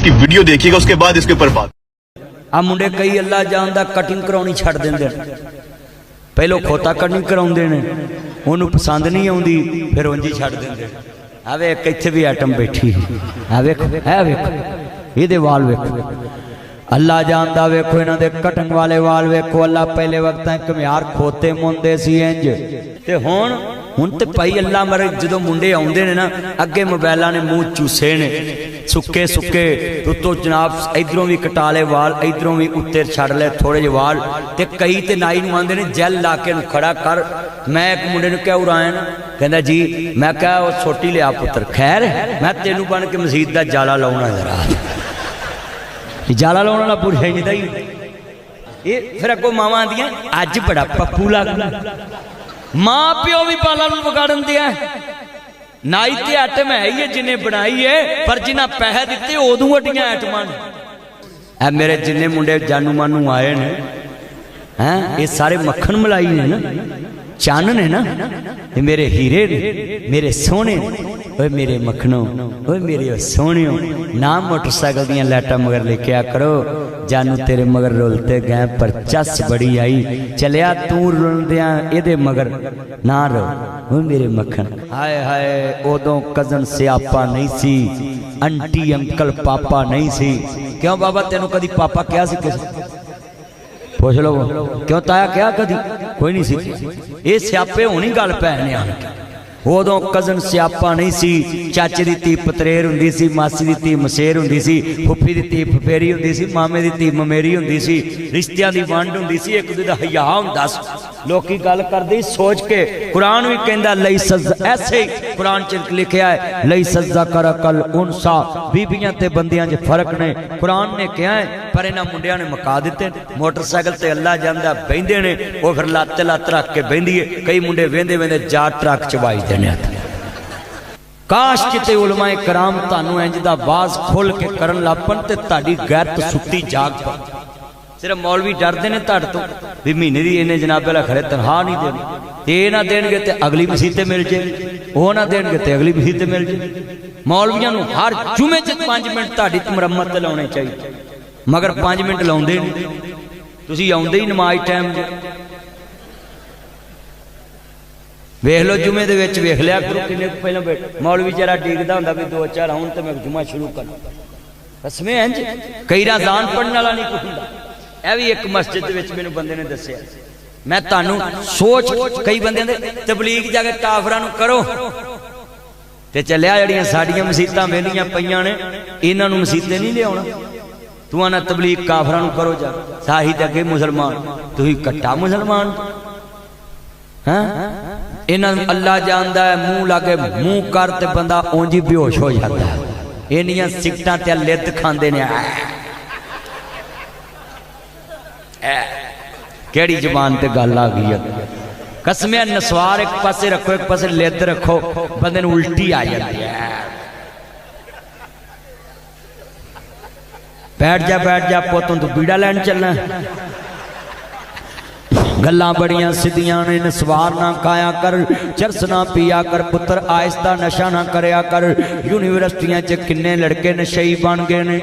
इसकी वीडियो देखिएगा, उसके बाद इसके ऊपर बात। आ मुंडे कई अल्लाह जानदा कटिंग कराउणी छड्ड दिंदे ने, पहलों खोता कटिंग कराउंदे ने, उन्होंने पसंद नहीं आउंदी, फिर उंज ही छड्ड दिंदे। आ वेख इत्थे भी आइटम बैठी, आ वेखो, है वेखो इहदे वाल वेखो, अल्लाह जानदा। वेखो इन्हां दे कटन वाले वाल वेखो। अल्लाह पहले वक्त घमियार खोते मुंदे सी इंज, ते हुण ते भाई अल्लाह मरे जो मुंडे आउंदे ने ना, अगे मोबाइलों ने मूँह चूसे ने सुके सुके, उत्तों जनाब इधरों भी कटाले वाल, इधरों भी उत्ते छड़ ले थोड़े जे वाल, ते कई ते नाई नूं आंदे ने जैल ला के खड़ा कर। मैं एक मुंडे नूं क्या उराया ना, कहंदा जी, मैं कहा वो छोटी लिया पुत्र, खैर मैं तेनू बन के मसीत दा जाला लाउणा जरा, जाला लाउण वाला पुरुष है नहीं ये। फिर अगों मावां आंदियां अज बड़ा पप्पू लगदा, मां प्यो भी बालां नूं विगाड़न दिया। नाई ते आइटम है ही है जिन्हें बनाई है, पर जिन्हें पैसे दिते उदों वड्डियां आइटमां ने। मेरे जिन्ने मुंडे जानू मानू आए ने हैं, ये सारे मक्खन मलाई ने ना, चन ने ना, ये मेरे हीरे ने, मेरे सोने, ओए मेरे मक्खनों, ओए मेरे सोनियो। ना मोटरसाइकिल दियां लाइटां मगर लेके आ करो, जानू तेरे मगर रोलते गए पर चस बड़ी आई, चलिया तू रुलदियां एदे मगर ना रो, ओए मेरे मक्खन। हाय हाय उदों कजन स्यापा नहीं सी, आंटी अंकल पापा नहीं सी। क्यों बाबा तेनों कदी पापा क्या सी? किसी पुछ लो, क्यों ताया क्या कदी? कोई नहीं सी। ये स्यापे होनी गल पैने आन के। उदों कजन स्यापा नहीं सी, चाचे दी धी पतरेर हुंदी सी, मासी दी धी मसेर हुंदी सी, फुफी दी धी फफेरी हुंदी सी, मामे दी धी ममेरी हुंदी सी, रिश्तियां दी वंड हुंदी सी, एक दूजे दा हया हुंदा सी। लोकी गल करदे सोच के, कुरान भी कहंदा लई सज़, ऐसे ही कुरान च लिखिया है लई सज़ा कर कल उनसा, बीबियां ते बंदियां च फर्क ने, कुरान ने कहा है। पर इन्हां मुंडियां ने मका दिते। मोटरसाइकिल ते अल्लाह जानदा बहिंदे ने, वो फिर लत्त लत्त रख के बहिंदी है। कई मुंडे वेंदे वेंदे जा ट्रक चवाई देने। काश किते उलमाए कराम तानू इंज दा बाज खोल के करन लापन ते ताड़ी गैरत सुत्ती जाग पा। सिर्फ मौलवी डरदे ने तुहाडे तो भी महीने दी इन्ने जनाबे ला खड़े तनख्वाह नहीं देनी, ते ना देणगे ते अगली मसीते मिल जे, वो ना देणगे ते अगली मसीते मिल जे। मौलवियां नू हर जुमे च 5 मिनट तुहाडी मुरम्मत ते लाउणे चाहिए, मगर 5 मिनट लाउंदे नहीं। तुसीं आउंदे ही नमाज टाइम वेख लो, जुमे दे विच वेख लिया करो किन्ने पहले मौलवी जरा डिगदा हुंदा भी 2-4 आउण ते मैं जुमा शुरू करा। कसमें इंज कई राज़ान पढ़ने वाला नहीं कुछ हुंदा। यह भी एक मस्जिद दे विच मैनूं बंदे ने दस्सिया। मैं तुहानूं सोच, कई बंदियां दे तबलीग जाके काफरां नूं करो ते चलिया जिहड़ियां साडीआं मसीतां वेलियां पईआं ने, इन्हां नूं मसीते नहीं लिआउणा। तू आना तबलीग काफरां नूं करो जा, साही ते अगे मुसलमान, तुसीं कट्टा मुसलमान। हाँ इन्हां अल्लाह जानदा है, मुंह लागे मुंह कर ते बंदा उंज ही बेहोश हो जाता है। इन्नियां सिगटां ते लिद्द खांदे ने। केड़ी जबान ते गल आ गई है? कसमें नसवार एक पासे रखो, एक पासे लिद्द रखो, बंदे नूं उल्टी आ जाती है। बैठ जा पुत्त, तू बीड़ा लैन चलना। गल्लां बड़ियां सिद्धियां ने, नसवार ना खाया कर, चरस ना पिया कर पुत्र, आहिस्ता नशा ना करया कर। यूनिवर्सिटियां च किन्ने लड़के नशई बन गए ने।